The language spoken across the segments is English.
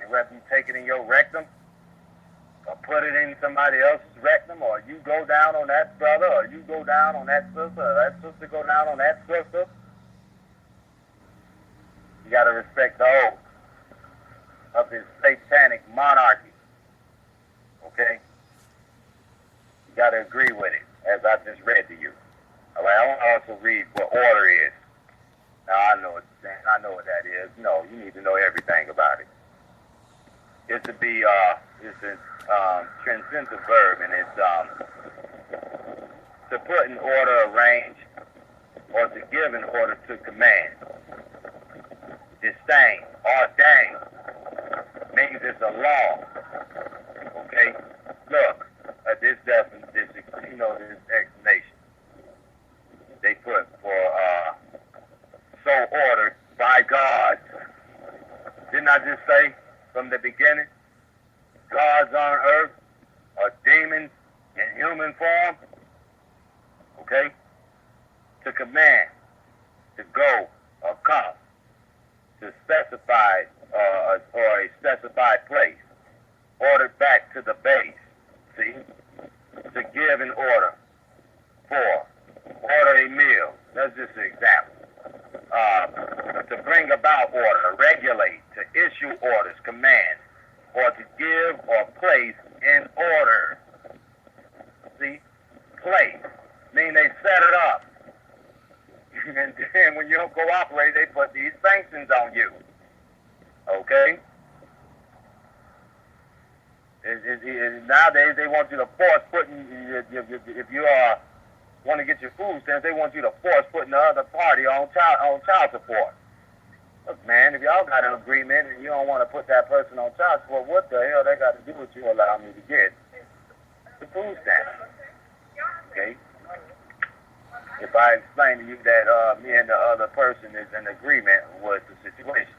whether you take it in your rectum or put it in somebody else's rectum, or you go down on that brother, or you go down on that sister, or that sister go down on that sister. You got to respect the oath of this satanic monarchy. Okay? You got to agree with it, as I just read to you. All right, I want to also read what order is. Now, I know what that is. No, you need to know everything about it. It's a transitive verb, and it's to put in order, arrange, or to give in order to command. Disdain, ordain, means it's a law. Okay? Look at this explanation. They put for so ordered by God. Didn't I just say from the beginning? Gods on earth are demons in human form. Okay? To command, to go or come, to specify or a specified place, ordered back to the base. See? To give an order. For, order a meal. That's just an example. To bring about order, regulate, to issue orders, command, or to give or place in order. See? Place. Mean they set it up. And then when you don't cooperate, they put these sanctions on you. Okay? Nowadays, they want you to force putting, if you want to get your food stamps, they want you to force putting the other party on child support. Look, man, if y'all got an agreement and you don't want to put that person on child support, what the hell they got to do with you allow me to get the food stamps? Okay? If I explain to you that me and the other person is in agreement with the situation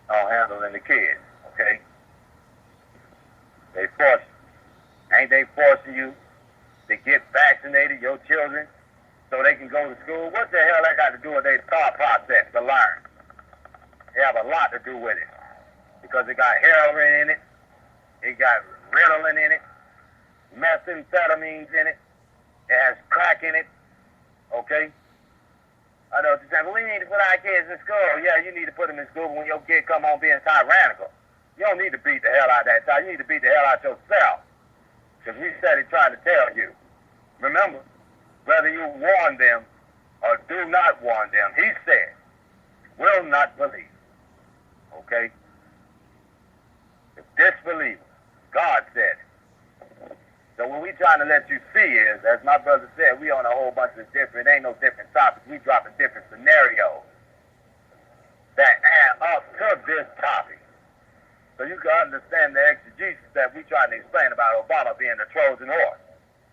on handling the kids, okay? They force you. Ain't they forcing you to get vaccinated, your children, so they can go to school? What the hell that got to do with their thought process to learn? They have a lot to do with it. Because it got heroin in it, it got Ritalin in it, methamphetamines in it, it has crack in it, okay? I know what you're saying, but we need to put our kids in school. Yeah, you need to put them in school when your kid come home being tyrannical. You don't need to beat the hell out of that child. You need to beat the hell out yourself. Because we said he tried to tell you. Remember, whether you warn them or do not warn them, he said, will not believe. Okay? If disbelieve, God said it. So what we trying to let you see is, as my brother said, we on a whole bunch of different, ain't no different topics. We dropping different scenarios that add up to this topic. So you can understand the exegesis that we trying to explain about Obama being the Trojan horse,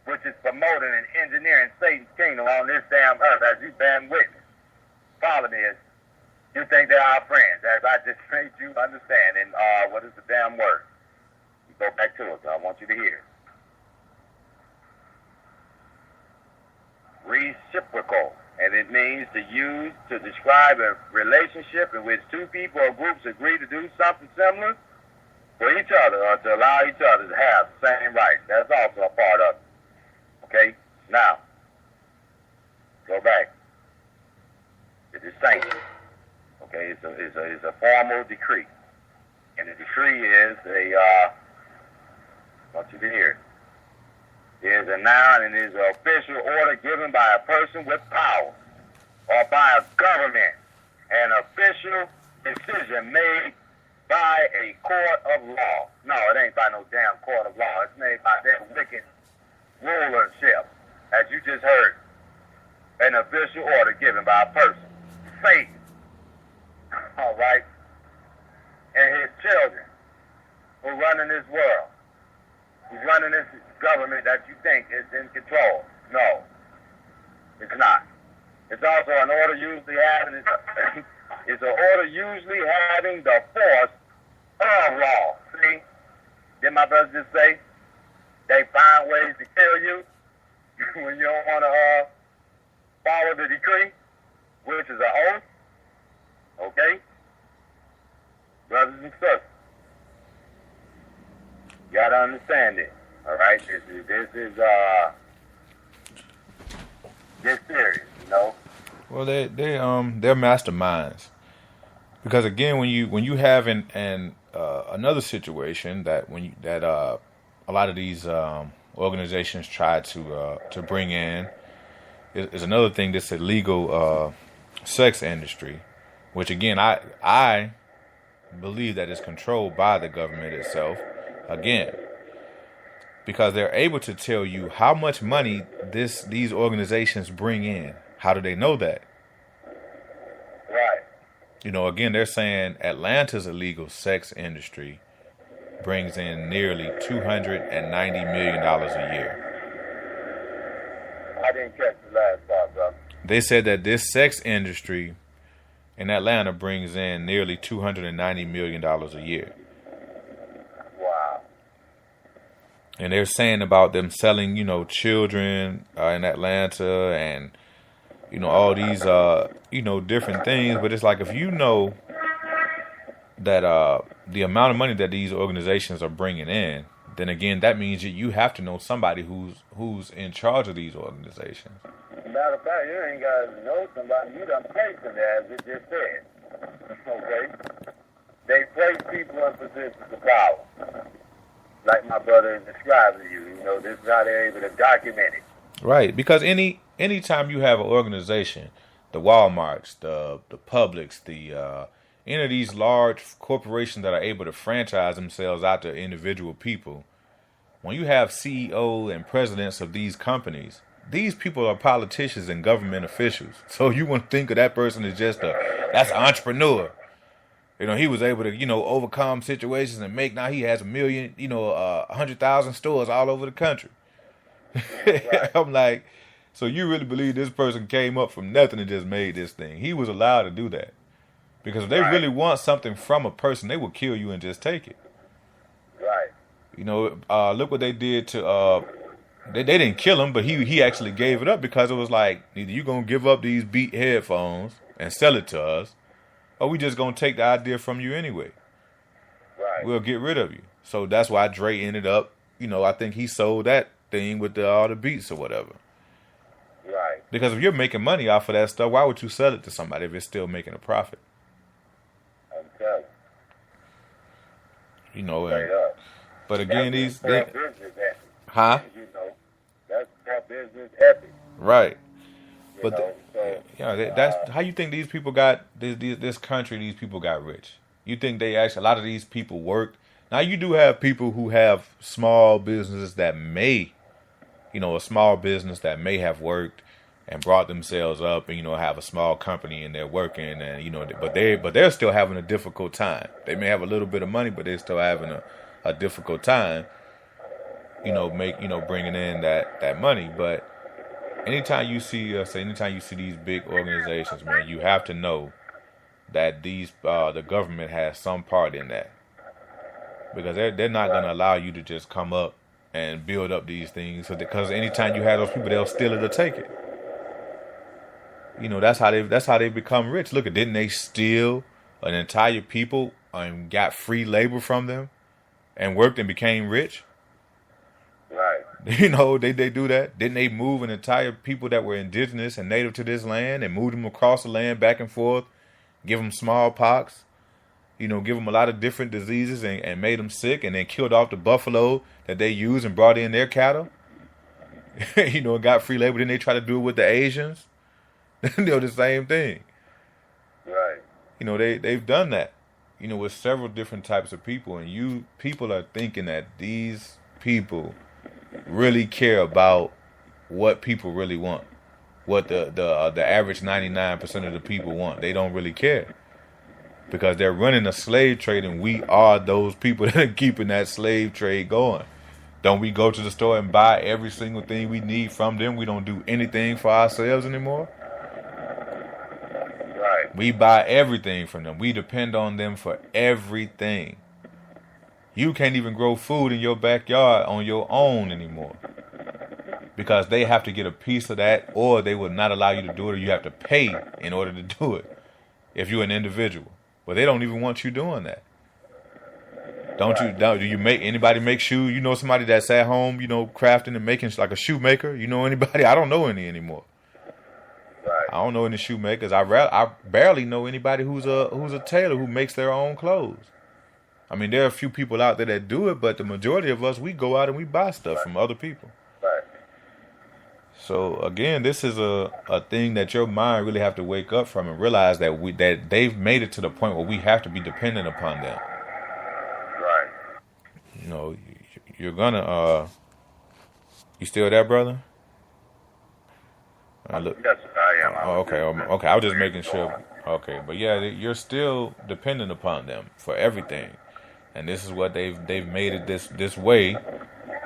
which is promoting and engineering Satan's kingdom on this damn earth, as you damn witness. Problem is, you think they're our friends, as I just made you understand. And what is the damn word? You go back to it, so I want you to hear. Reciprocal, and it means to use to describe a relationship in which two people or groups agree to do something similar for each other, or to allow each other to have the same rights. That's also a part of it. Okay? Now, go back. It is sanctioned. Okay? It's a formal decree. And the decree is I want you to hear it. It is a noun and is an official order given by a person with power or by a government. An official decision made by a court of law. No, it ain't by no damn court of law. It's made by that wicked rulership, as you just heard. An official order given by a person. Satan. All right? And his children who run in this world. Who's running this government that you think is in control. No, it's not. It's also an order usually having it's an order usually having the force of law. See? Did my brother just say they find ways to kill you when you don't want to follow the decree, which is an oath? Okay? brothers and sisters. You gotta understand it. All right, this is serious, you know. Well, they're masterminds, because again, when you have another situation that a lot of these organizations try to bring in is another thing, this illegal sex industry, which again I believe that is controlled by the government itself, again, because they're able to tell you how much money these organizations bring in. How do they know that? Right. You know, again, they're saying Atlanta's illegal sex industry brings in nearly $290 million a year. I didn't catch the last part, brother. They said that this sex industry in Atlanta brings in nearly $290 million a year. Wow. And they're saying about them selling, children in Atlanta and, all these, different things. But it's like, if you know that the amount of money that these organizations are bringing in, then again, that means that you have to know somebody who's in charge of these organizations. Matter of fact, you ain't got to know somebody. You done placed them there, as it just said. Okay? They place people in positions of power. Like my brother is describing to you. This is how they're able to document it. Right, because anytime you have an organization, the Walmarts, the Publix, any of these large corporations that are able to franchise themselves out to individual people, when you have CEO and presidents of these companies, these people are politicians and government officials. So you wouldn't think of that person as just that's an entrepreneur. He was able to, overcome situations and now he has 1 million, 100,000 stores all over the country. Right. I'm like, so you really believe this person came up from nothing and just made this thing? He was allowed to do that. Because if they really want something from a person, they will kill you and just take it. Right. Look what they did to, they didn't kill him, but he actually gave it up, because it was like, either you going to give up these beat headphones and sell it to us, or we just going to take the idea from you anyway. Right. We'll get rid of you. So that's why Dre ended up, I think he sold that thing with all the beats or whatever. Right. Because if you're making money off of that stuff, why would you sell it to somebody if it's still making a profit? I'm telling you. Straight up. But again, that's business ethic. Huh? That's their business ethic. Right. But that's how you think these people got this country. These people got rich. You think they actually, a lot of these people worked. Now you do have people who have small businesses that may, a small business that may have worked and brought themselves up, and have a small company and they're working, and but they're still having a difficult time. They may have a little bit of money, but they're still having a difficult time. Bringing in that money. But anytime you see these big organizations, man, you have to know that the government has some part in that, because they're not going to allow you to just come up and build up these things, because anytime you have those people, they'll steal it or take it. That's how they become rich. Look, didn't they steal an entire people and got free labor from them and worked and became rich? Right. They do that. Didn't they move an entire people that were indigenous and native to this land and move them across the land back and forth, give them smallpox, give them a lot of different diseases and made them sick, and then killed off the buffalo that they used and brought in their cattle? And got free labor. Then they try to do it with the Asians. The same thing. Right. They've done that, with several different types of people, and people are thinking that these people really care about what people really want, what the average 99% of the people want. They don't really care, because they're running a slave trade, and we are those people that are keeping that slave trade going. Don't we go to the store and buy every single thing we need from them? We don't do anything for ourselves anymore. Right. We buy everything from them. We depend on them for everything. You can't even grow food in your backyard on your own anymore, because they have to get a piece of that, or they will not allow you to do it, or you have to pay in order to do it if you're an individual. But they don't even want you doing that. Do you make anybody make shoes? You know somebody that's at home, crafting and making like a shoemaker? You know anybody? I don't know any anymore. Right. I don't know any shoemakers. I barely know anybody who's a tailor who makes their own clothes. I mean, there are a few people out there that do it, but the majority of us, we go out and we buy stuff from other people. Right. So again, this is a thing that your mind really have to wake up from and realize that they've made it to the point where we have to be dependent upon them. Right. You're gonna you still there, brother? Yes, I am. Oh, okay. Okay. I was just making sure. Okay, but yeah, you're still dependent upon them for everything, and this is what they've made it this way,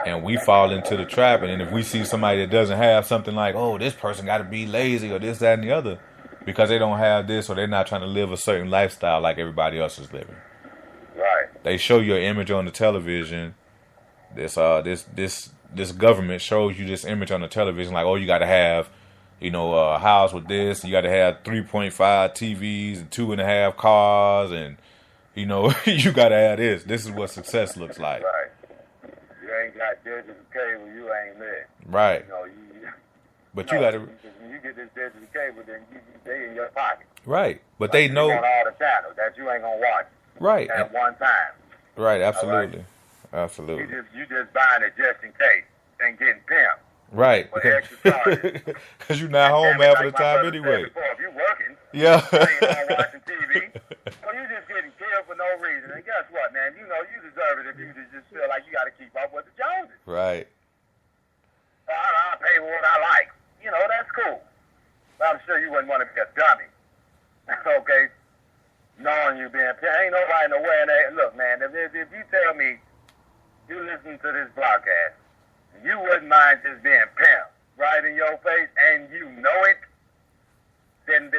and we fall into the trap. And then if we see somebody that doesn't have something like, oh, this person got to be lazy or this, that, and the other, because they don't have this or they're not trying to live a certain lifestyle like everybody else is living. Right. They show you an image on the television. This government shows you this image on the television like, oh, you got to have, a house with this. You got to have 3.5 TVs and 2.5 cars, and you got to have this. This is what success looks like. Right. You ain't got digital cable, you ain't lit. Right. But you got to. When you get this digital cable, then they in your pocket. Right. But they know. You want all the channels that you ain't gonna watch. Right. At one time. Right. Absolutely. Right? Absolutely. You just buying it just in case and getting pimped. Right. Because you're not home half of the time anyway. Before, if you're working, yeah. you ain't watching TV, so you're just getting killed for no reason. And guess what, man? You deserve it if you just feel like you got to keep up with the Joneses. Right. I'll pay what I like. That's cool. But I'm sure you wouldn't want to be a dummy. Okay? Knowing you being pimped. Ain't nobody nowhere. Look, man, if you tell me you listen to this broadcast, you wouldn't mind just being pimped right in your face, and you know it, then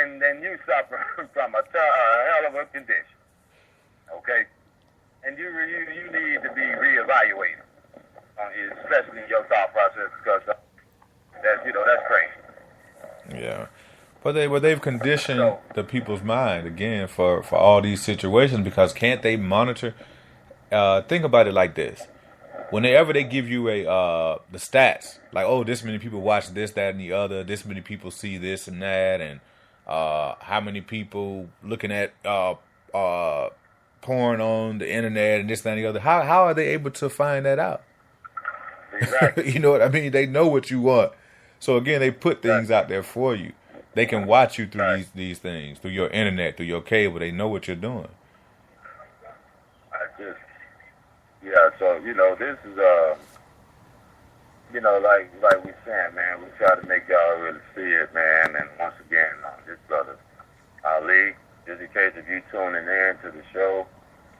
you suffer from a hell of a condition. Okay? And you need to be reevaluated, especially in your thought process, because that's crazy. Yeah. But they've conditioned the people's mind again for all these situations, because can't they monitor? Think about it like this: whenever they give you the stats, like, oh, this many people watch this, that, and the other, this many people see this and that, and how many people looking at porn on the internet and this, that, and the other. How are they able to find that out? Exactly. You know what I mean? They know what you want. So again, they put things out there for you. They can watch you through these things, through your internet, through your cable. They know what you're doing. So, this is, like we saying, man, we try to make y'all really see it, man. And once again, this brother Ali, just in case if you tuning in to the show,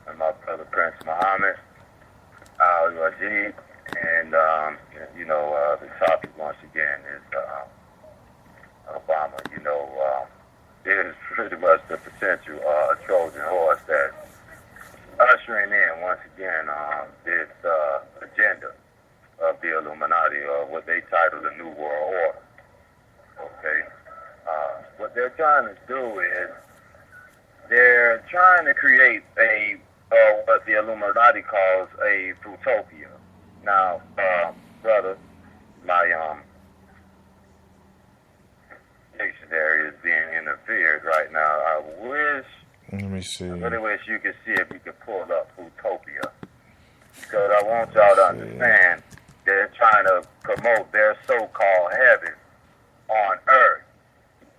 and my brother Prince Muhammad, Al-wajid, and, the topic once again is Obama. It is pretty much the potential Trojan horse that ushering in once again this agenda of the Illuminati, or what they title the New World Order. Okay, what they're trying to do is they're trying to create what the Illuminati calls a utopia. Now, brother, my dictionary is being interfered right now. I wish. Let me see. I really wish you could see if you could pull up Utopia. Because I want y'all to understand they're trying to promote their so-called heaven on earth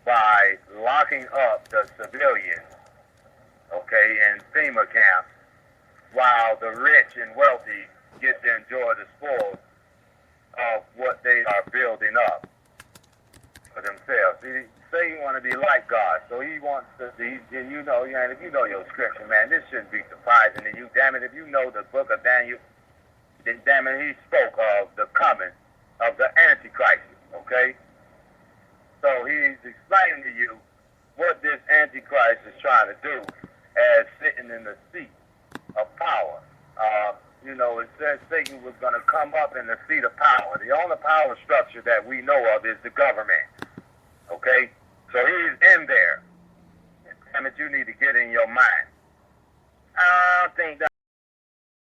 by locking up the civilians, okay, in FEMA camps, while the rich and wealthy get to enjoy the spoils of what they are building up for themselves. See, say you want to be like God, so he wants to be, and if you know your scripture, man, this shouldn't be surprising to you. Damn it, if you know the book of Daniel, then damn it, he spoke of the coming of the Antichrist, okay? So he's explaining to you what this Antichrist is trying to do as sitting in the seat of power. It says Satan was going to come up in the seat of power. The only power structure that we know of is the government. Okay? So he's in there. Damn it, you need to get in your mind. I don't think that